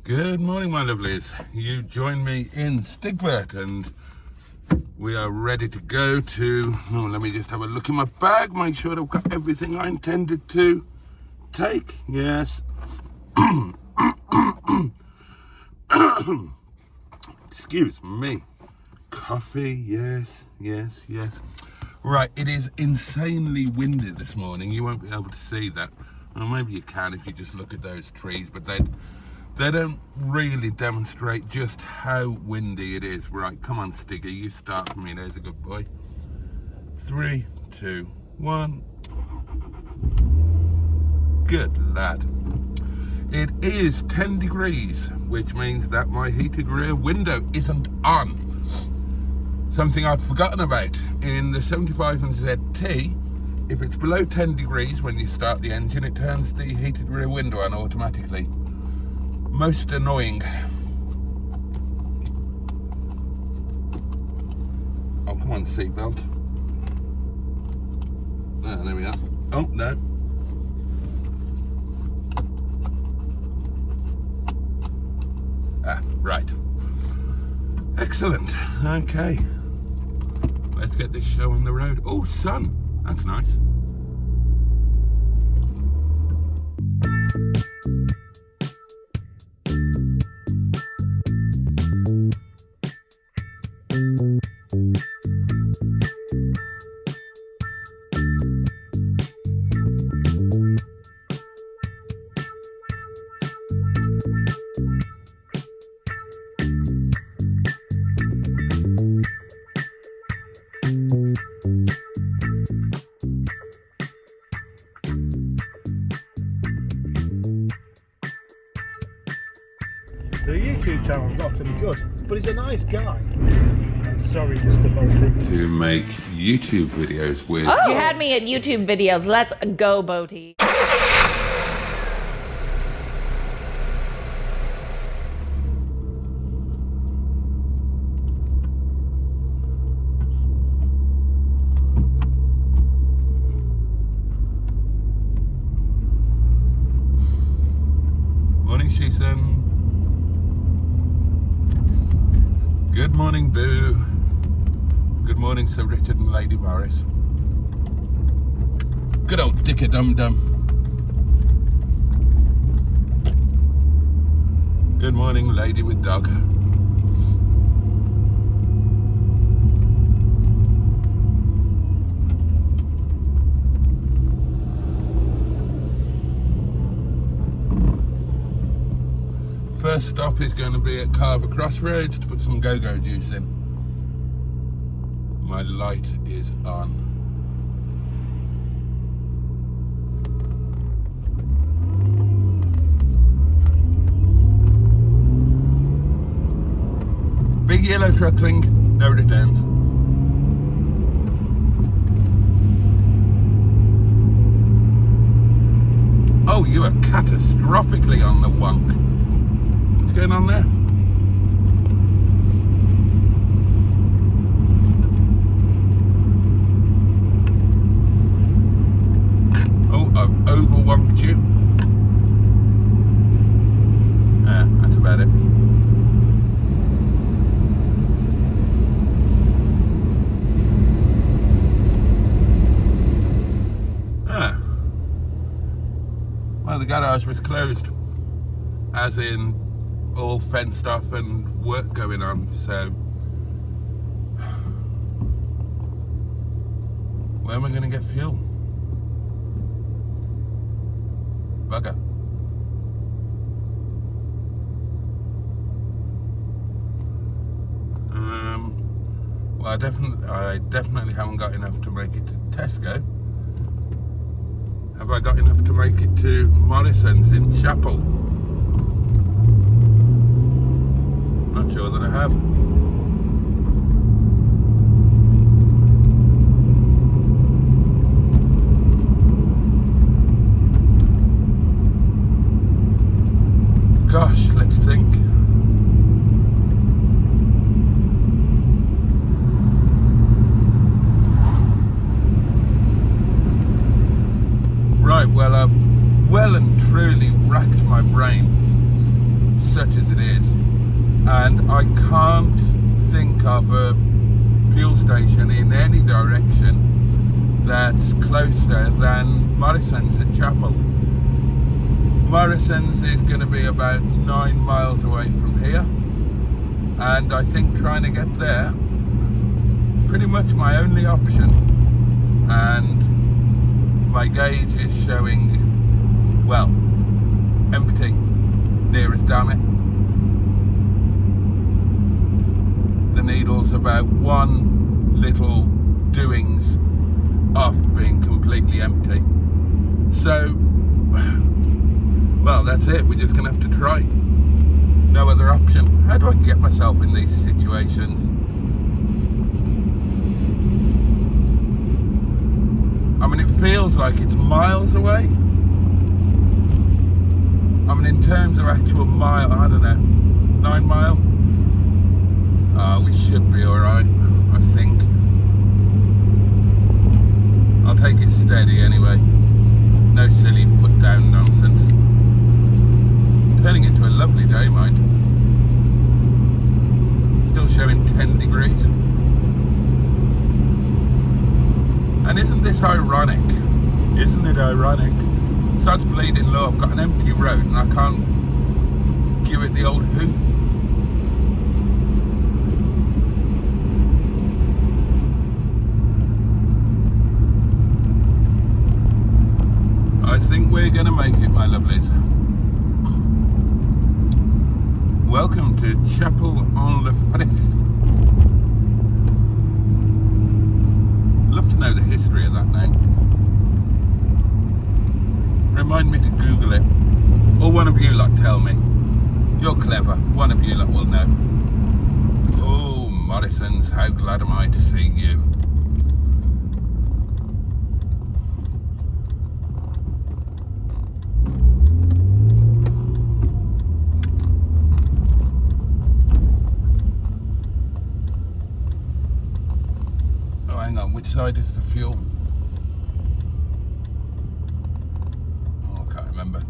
Good morning, my lovelies. You join me in Stigbürt and we are ready to go to... Oh, let me just have a look in my bag, make sure I've got everything I intended to take. Yes. Excuse me. Coffee, yes. Right, it is insanely windy this morning. You won't be able to see that. Well, maybe you can if you just look at those trees, but they don't really demonstrate just how windy it is. Right, come on, Stiggy, you start for me. There's a good boy. 3, 2, 1. Good lad. It is 10 degrees, which means that my heated rear window isn't on. Something I'd forgotten about. In the 75 and ZT, if it's below 10 degrees when you start the engine, it turns the heated rear window on automatically. Most annoying. Oh, come on, seatbelt. Ah, there we are. Oh, no. Ah, right. Excellent. Okay. Let's get this show on the road. Oh, sun. That's nice. The YouTube channel's not any good, but he's a nice guy. I'm sorry, Mr. Boaty. To make YouTube videos with... Oh, you had me at YouTube videos. Let's go, Boaty. Morning, Sheeson. Good morning, Boo. Good morning, Sir Richard and Lady Morris. Good old Dicker Dum Dum. Good morning, Lady with Dog. First stop is going to be at Carver Crossroads to put some go-go juice in. My light is on. Big yellow truck thing, no returns. Oh, you are catastrophically on the wonk. What's going on there? Oh, I've overwonked you. Yeah, that's about it. Ah. Well, the garage was closed. As in, all fenced off and work going on, so where am I going to get fuel? Bugger. Well, I definitely haven't got enough to make it to Tesco. Have I got enough to make it to Morrison's in Chapel? Not sure that I have. Gosh, let's think. Right, well, I've well and truly racked my brain such as it is, and I can't think of a fuel station in any direction that's closer than Morrison's at Chapel. Morrison's is going to be about 9 miles away from here, and I think trying to get there, pretty much my only option, and my gauge is showing, well, empty, near as damn it. The needle's about one little doings off being completely empty. So, well, that's it. We're just gonna have to try. No other option. How do I get myself in these situations? I mean, it feels like it's miles away. I mean, in terms of actual mile, I don't know, 9 mile? We should be alright, I think. I'll take it steady anyway. No silly foot down nonsense. Turning into a lovely day, mind. Still showing 10 degrees. And isn't this ironic? Isn't it ironic? Sod's bleeding low, I've got an empty road and I can't give it the old hoof. I think we're going to make it, my lovelies. Welcome to Chapel-en-le-Frith. Love to know the history of that name. Remind me to Google it. Or one of you lot tell me. You're clever. One of you lot will know. Oh, Morrison's, how glad am I to see you. Oh, hang on. Which side is the fuel? Remember.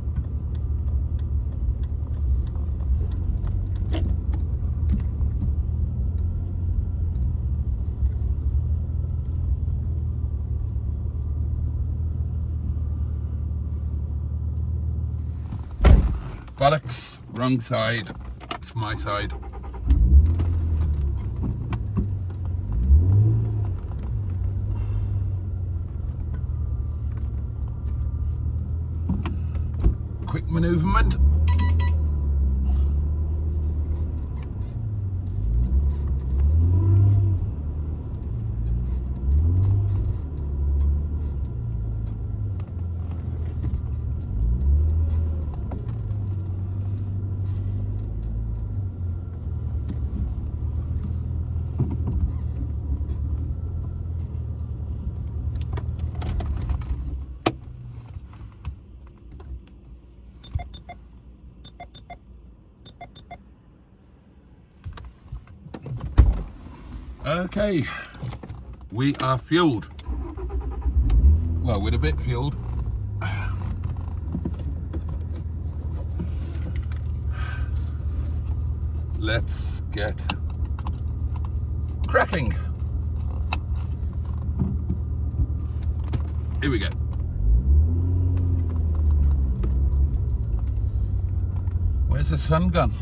Bollocks, wrong side. It's my side. Quick manoeuvrement. Okay, we are fueled. Well, we're a bit fueled. Let's get cracking. Here we go. Where's the sun gone?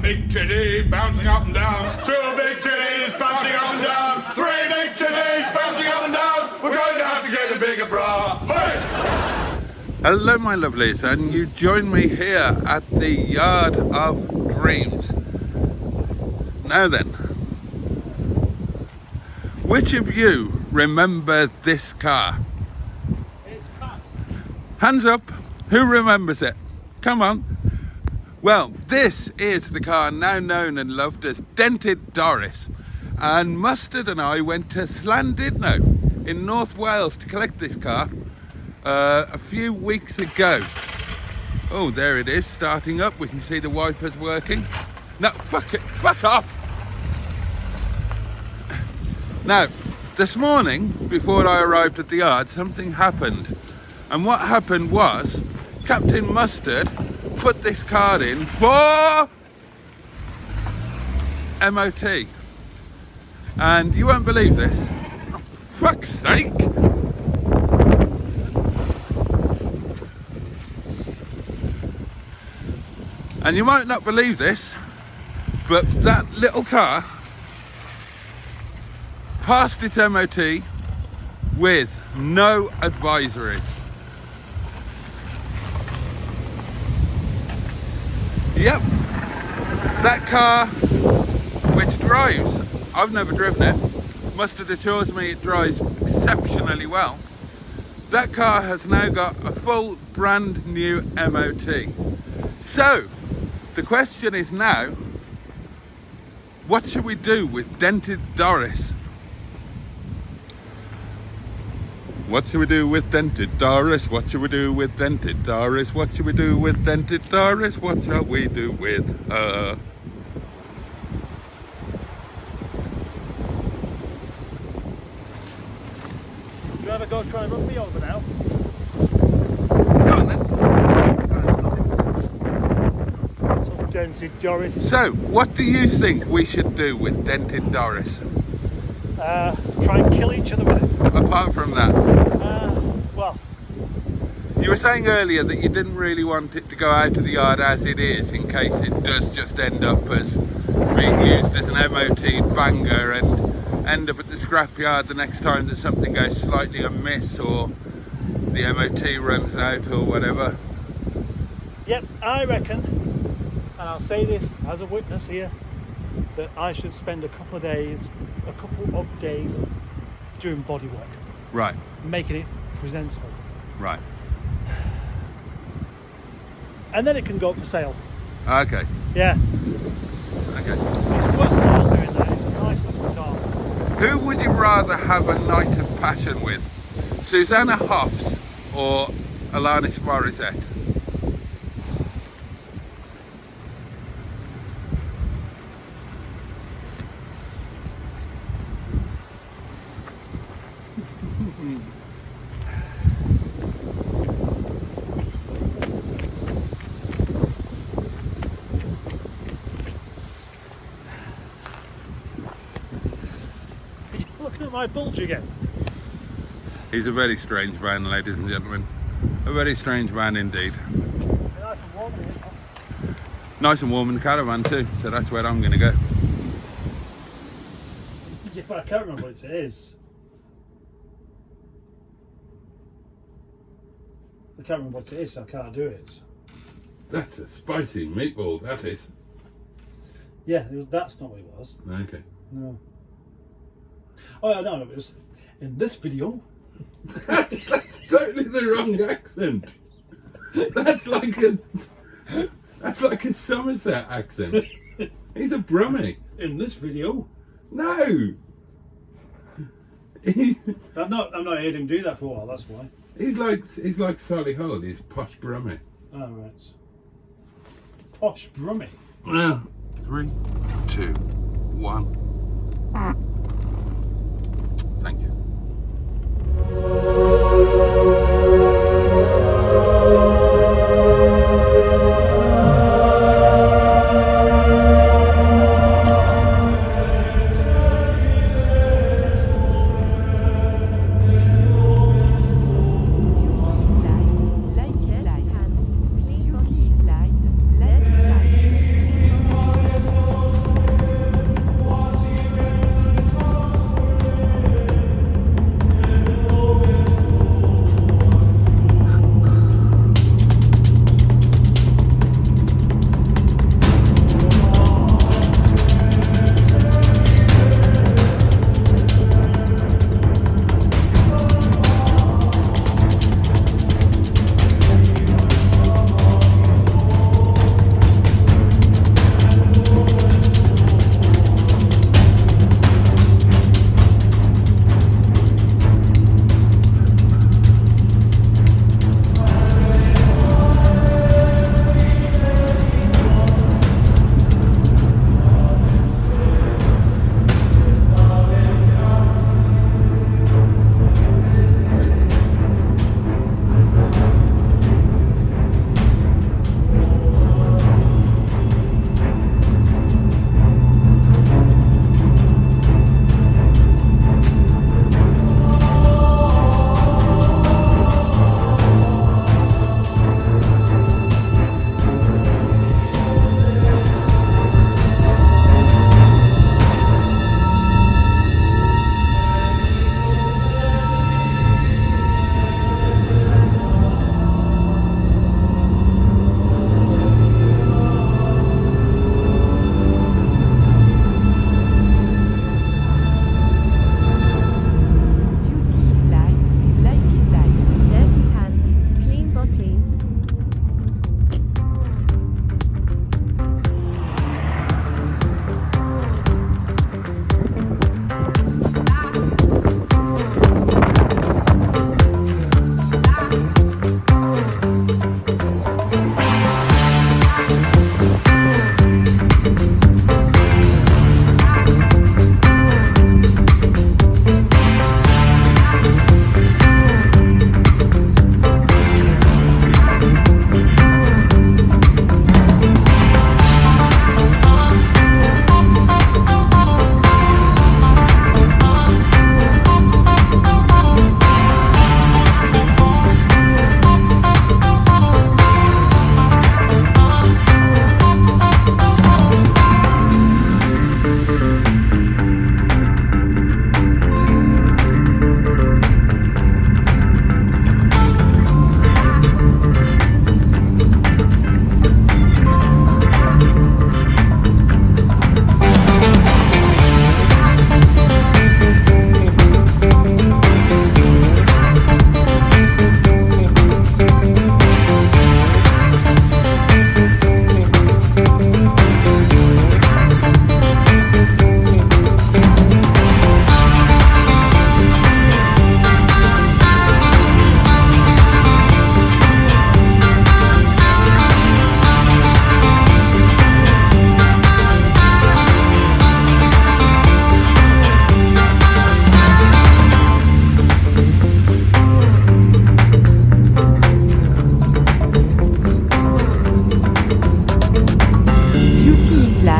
Big titty bouncing up and down. 2 big titties bouncing up and down. 3 big titties bouncing up and down. We're going to have to get a bigger bra. Hey! Hello, my lovelies, and you join me here at the Yard of Dreams. Now then, which of you remember this car? It's past. Hands up, who remembers it? Come on. Well, this is the car now known and loved as Dented Doris, and Mustard and I went to Llandudno in North Wales to collect this car a few weeks ago. Oh, there it is, starting up. We can see the wipers working. No, fuck it. Fuck off. Now, this morning, before I arrived at the yard, something happened. And what happened was, Captain Mustard put this car in for MOT. And you won't believe this. For fuck's sake! And you might not believe this, but that little car passed its MOT with no advisories. Yep, that car, which drives, I've never driven it, Mustard assures me it drives exceptionally well. That car has now got a full brand new MOT. So, the question is now, what should we do with dented Doris? What should we do with dented Doris? What should we do with dented Doris? What should we do with dented Doris? What shall we do with her? Do you ever go try and run me over now? Go on then. Some dented Doris. So, what do you think we should do with dented Doris? Try and kill each other with it. Apart from that, Well, you were saying earlier that you didn't really want it to go out to the yard as it is, in case it does just end up as being used as an MOT banger and end up at the scrapyard the next time that something goes slightly amiss or the MOT runs out or whatever. yep, I reckon, and I'll say this as a witness here, that I should spend a couple of days doing body work, Right, making it presentable, right. and then it can go up for sale. Okay, Yeah, okay. it's worthwhile doing that. It's a nice little car. Who would you rather have a night of passion with? Susanna Hoffs or Alanis Morissette? Looking at my bulge again. He's a very strange man, ladies and gentlemen. A very strange man indeed. Nice and warm in here. Nice and warm in the caravan too, so that's where I'm going to go. Yeah, but I can't remember what it is. I can't remember what it is, so I can't do it. That's a spicy meatball, that is. Yeah, that's not what it was. Okay. No. Oh, no, it was in this video. That's totally the wrong accent. That's like a Somerset accent. He's a Brummie. In this video. No. I've not heard him do that for a while, that's why. He's like Solihull, he's posh Brummie. Oh, right. Posh Brummie. Now, 3, 2, 1. Thank you.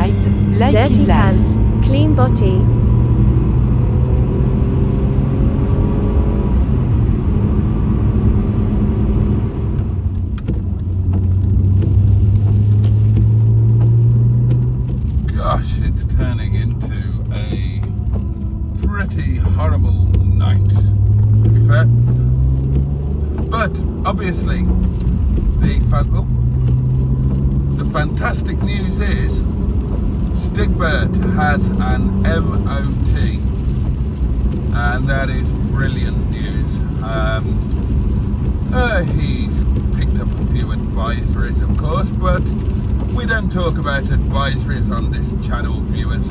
right, light Dirty is left. pants, clean body. Gosh, it's turning into a pretty horrible night, to be fair. But obviously, the fantastic news is Stigbürt has an MOT, and that is brilliant news. He's picked up a few advisories, of course, but we don't talk about advisories on this channel, viewers.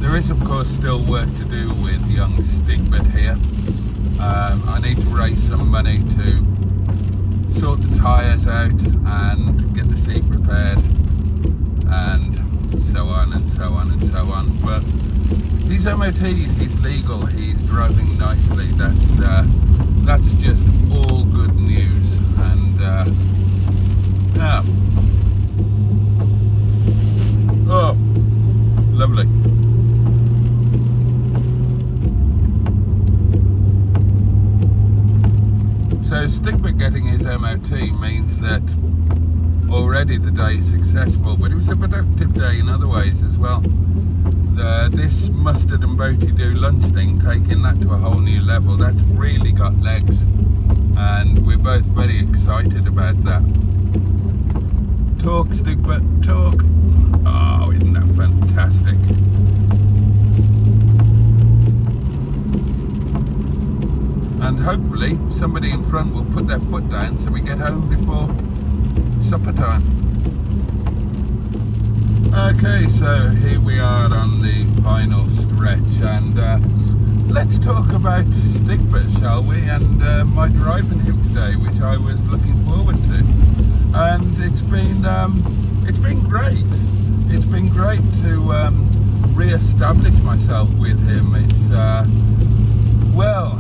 There is, of course, still work to do with young Stigbürt here. I need to raise some money to sort the tyres out and get the seat repaired, and so on and so on and so on. But he's MOT, he's legal, he's driving nicely. That's just all good news. And yeah. Oh, lovely. So Stigbürt getting his MOT means that already the day is successful, but it was a productive day in other ways as well. This mustard and Boaty do lunch thing, taking that to a whole new level, that's really got legs, and we're both very excited about that. Talk, Stigbürt, talk. Oh, isn't that fantastic? And hopefully somebody in front will put their foot down so we get home before supper time. Okay, so here we are on the final stretch, and let's talk about Stigbürt, shall we? And my driving him today, which I was looking forward to, and it's been great. It's been great to re-establish myself with him. It's well,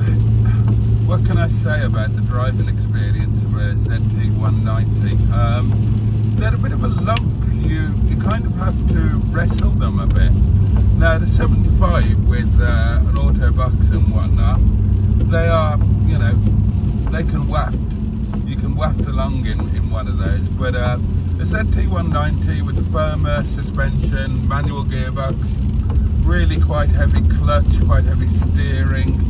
what can I say about the driving experience of a ZT190? They're a bit of a lump. You kind of have to wrestle them a bit. Now the 75 with an auto box and whatnot, they are, you know, they can waft. You can waft along in one of those. But a ZT190 with the firmer suspension, manual gearbox, really quite heavy clutch, quite heavy steering.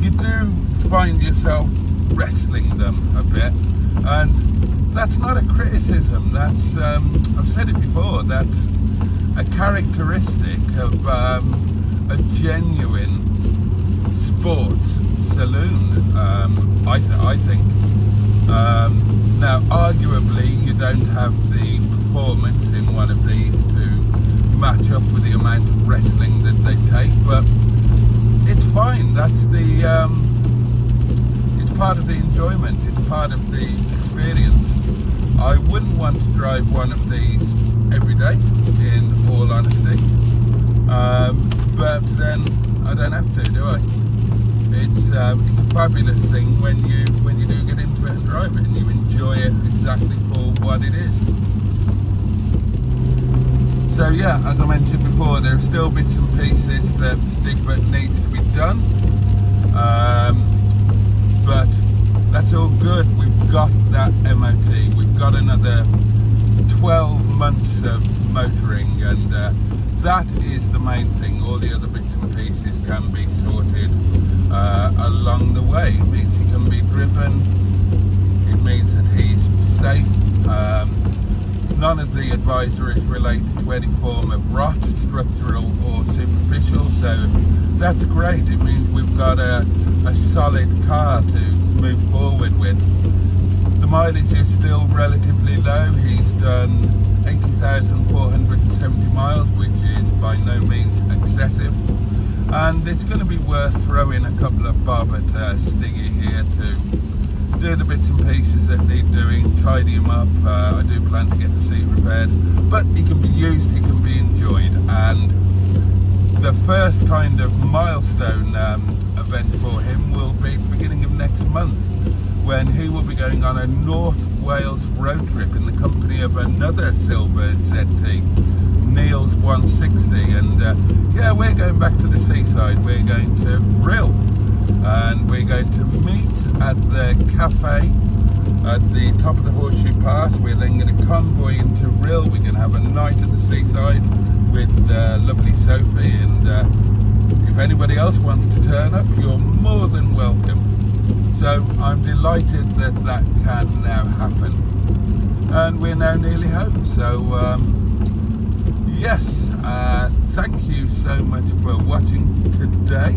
You do find yourself wrestling them a bit, and that's not a criticism. That's I've said it before. That's a characteristic of a genuine sports saloon. I think. Now, arguably, you don't have the performance in one of these to match up with the amount of wrestling that they take, but it's fine. That's it's part of the enjoyment, it's part of the experience. I wouldn't want to drive one of these every day, in all honesty, but then I don't have to, do I? It's a fabulous thing when you do get into it and drive it, and you enjoy it exactly for what it is. So yeah, as I mentioned before, there are still bits and pieces that Stigbürt needs to be done, but that's all good. We've got that MOT, we've got another 12 months of motoring, and that is the main thing. All the other bits and pieces can be sorted along the way. It means he can be driven, it means that he's safe. None of the advisories relate to any form of rot, structural or superficial, so that's great. It means we've got a solid car to move forward with. The mileage is still relatively low. He's done 80,470 miles, which is by no means excessive, and it's going to be worth throwing a couple of bob at Stiggy here to do the bits and pieces that need doing, tidy him up. I do plan to get the seat repaired, but he can be used, he can be enjoyed, and the first kind of milestone event for him will be the beginning of next month. when he will be going on a North Wales road trip in the company of another silver ZT, Neil's 160. And yeah, we're going back to the seaside. We're going to Rhyl, and we're going to meet at the cafe at the top of the Horseshoe Pass. We're then going to convoy into Rhyl. We're going to have a night at the seaside with lovely Sophie, and if anybody else wants to turn up, you're more than welcome. So I'm delighted that that can now happen, and we're now nearly home. So yes, thank you so much for watching today,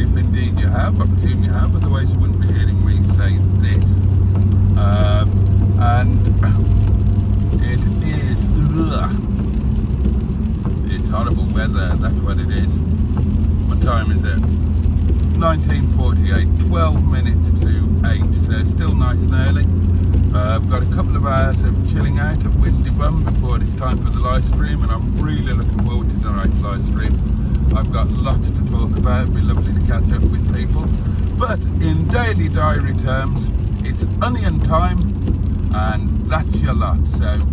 if indeed you have. I presume you have, otherwise you wouldn't be hearing me say this. And it is, it's horrible weather, that's what it is. What time is it? 19:48, 12 minutes to 8, so still nice and early. I've got a couple of hours of chilling out at Windy Bum before it's time for the live stream, and I'm really looking forward to tonight's live stream. I've got lots to talk about. It'd be lovely to catch up with people. But in daily diary terms, it's onion time, and that's your lot. So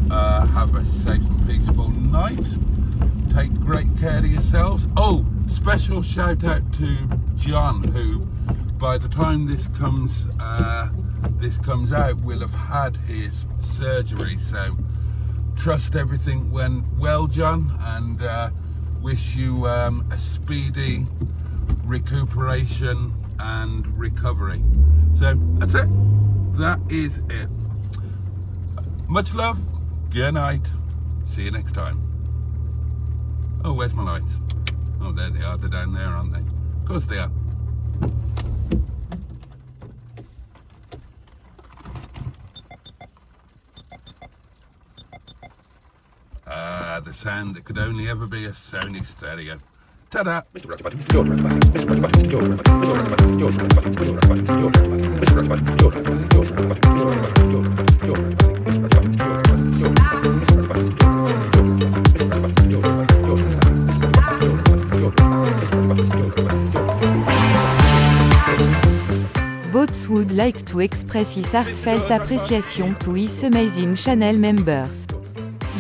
have a safe and peaceful night. Take great care of yourselves. Oh, special shout out to John, who by the time this comes out will have had his surgery. So trust everything went well, John, and wish you a speedy recuperation and recovery. So that's it. That is it. Much love. Good night. See you next time. Oh, where's my lights? Oh, there they are. They're down there, aren't they? Of course they are. The sound that could only ever be a Sony stereo. Ta-da! Mr. Roger Button, Mr. George Roger Button, Mr. Roger Button, Mr. George Roger Button, Mr. Roger Button, George Roger Button, Mr. Roger Button, George Roger Button, Mr. Roger Button, George Roger Button, George Roger Button, George Roger Button, George Roger Button, George Roger Button, Mr. Roger Button, George Roger Button, Mr. Roger Button, Boats would like to express his heartfelt appreciation to his amazing channel members.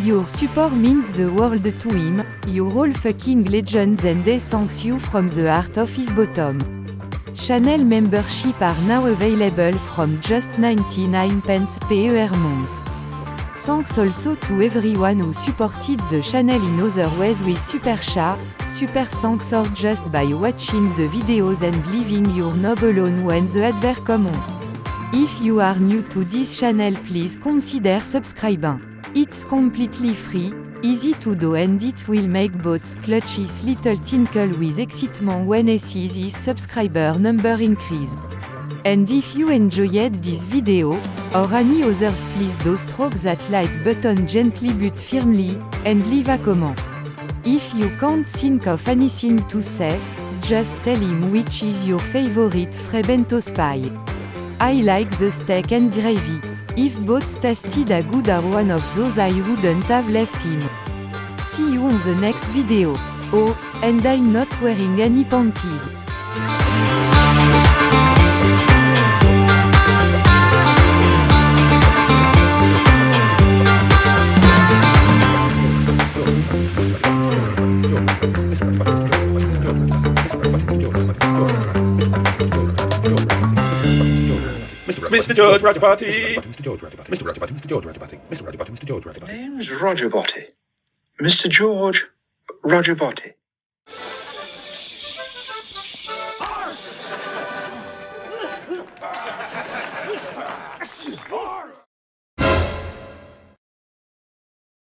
Your support means the world to him, you're all fucking legends, and he thanks you from the heart of his bottom. Channel membership are now available from just 99 pence per month. Thanks also to everyone who supported the channel in other ways with super chat, super thanks, or just by watching the videos and leaving your knob alone when the advert come on. If you are new to this channel, please consider subscribing. It's completely free, easy to do, and it will make Boats clutch his little tinkle with excitement when he sees his subscriber number increase. And if you enjoyed this video, or any others, please do stroke that like button gently but firmly, and leave a comment. If you can't think of anything to say, just tell him which is your favorite Frebento spy. I like the steak and gravy. If both tasted a good or one of those, I wouldn't have left him. See you on the next video. Oh, and I'm not wearing any panties. Mr. George Roger Butty. Mr. George Roger Butty. Mr. Roger Butty. Mr. George Roger Butty. Mr. Roger Butty. Mr. George Roger Butty. Name's Roger Botty. Mr. George Roger Botty.